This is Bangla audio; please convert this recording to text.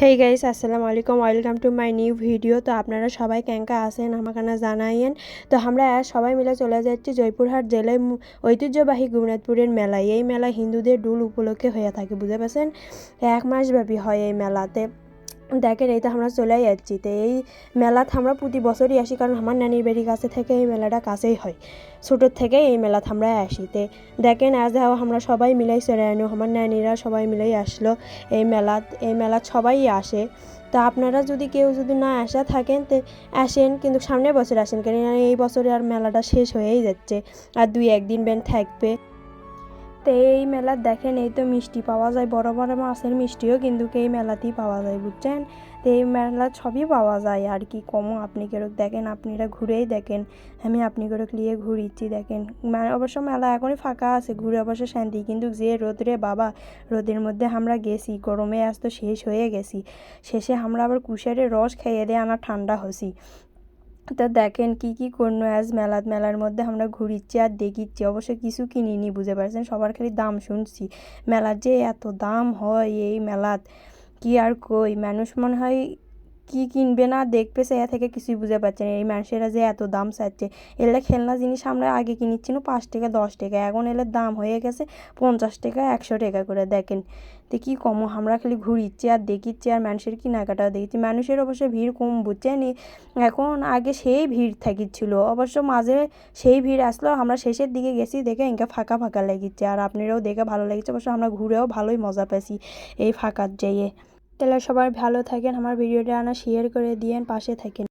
হেই গাইস, আসসালামু আলাইকুম, welcome to my new video. তো আপনারা সবাই কেঙ্কা আছেন আমাকে জানাইয়েন। তো আমরা সবাই মিলে চলে যাচ্ছি জয়পুরহাট জেলায় ঐতিহ্যবাহী গুণনাথপুরের মেলায়। এই মেলা হিন্দুদের ডুল উপলক্ষে হয়ে থাকে, বুঝতে পারছেন। 1 মাস ব্যাপী হয় এই মেলাতে। দেখেন, এই তো আমরা চলে যাচ্ছি। তো এই মেলাতে আমরা প্রতি বছরই আসি, কারণ আমার নানির বাড়ির কাছে থেকে এই মেলাটা কাছেই হয়। ছোটোর থেকে এই মেলাতে আমরা আসি। তো দেখেন, আজ আমরা সবাই মিলেই চলে আনো, আমার নানিরা সবাই মিলেই আসলো এই মেলাত সবাই আসে। তো আপনারা যদি কেউ না আসা থাকেন তো আসেন, কিন্তু সামনের বছর আসেন, কারণ এই বছরে আর মেলাটা শেষ হয়েই যাচ্ছে, আর 2-1 দিন ব্যান থাকবে। তো এই মেলার দেখেন, এই তো মিষ্টি পাওয়া যায়, বড় বড় মাছের মিষ্টিও কিন্তু এই মেলাতেই পাওয়া যায়, বুঝছেন। তো এই মেলার সবই পাওয়া যায় আর কি কমও। আপনি কেরক দেখেন, আপনারা ঘুরেই দেখেন, আমি আপনি কেরক নিয়ে ঘুরিচ্ছি দেখেন। অবশ্য মেলা এখনই ফাঁকা আছে, ঘুরে অবশ্য শান্তি, কিন্তু যে রোদ রে বাবা, রোদের মধ্যে আমরা গেছি, গরমে আজ তো শেষ হয়ে গেছি। শেষে আমরা আবার কুশারের রস খাইয়ে দিয়ে আনা ঠান্ডা হসি। তো দেখেন কি করলো আজ মেলার মধ্যে আমরা ঘুরিচ্ছি আর দেখিচ্ছি, অবশ্য কিছু কিনিনি, বুঝতে পারছেন। সবার খালি দাম শুনছি, মেলার যে এত দাম হয় এই মেলাত, কি আর কই। মানুষ মনে হয় কি কিনবে না দেখবে, সে থেকে কিছুই বুঝতে পারছে না। এই মানুষেরা যে এত দাম চাচ্ছে, এলে খেলনা জিনিস আমরা আগে কিনিচ্ছিল 5 টাকা 10 টাকা, এখন এলে দাম হয়ে গেছে 50 টাকা 100 টাকা করে। দেখেন তো কি কম, আমরা খালি ঘুরিচ্ছি আর দেখিচ্ছি, আর মানুষের কেনাকাটাও দেখছি। মানুষের অবশ্য ভিড় কম, বুঝছেন। এখন আগে সেই ভিড় থাকিচ্ছিল, অবশ্য মাঝে সেই ভিড় আসলো, আমরা শেষের দিকে গেছি, দেখে ইনকা ফাঁকা ফাঁকা লেগেছে, আর আপনারাও দেখে ভালো লেগেছে। অবশ্য আমরা ঘুরেও ভালোই মজা পেয়েছি এই ফাঁকার যেয়ে। তাহলে সবাই ভালো থাকেন, আমার ভিডিওটা শেয়ার করে দিয়েন, পাশে থাকেন।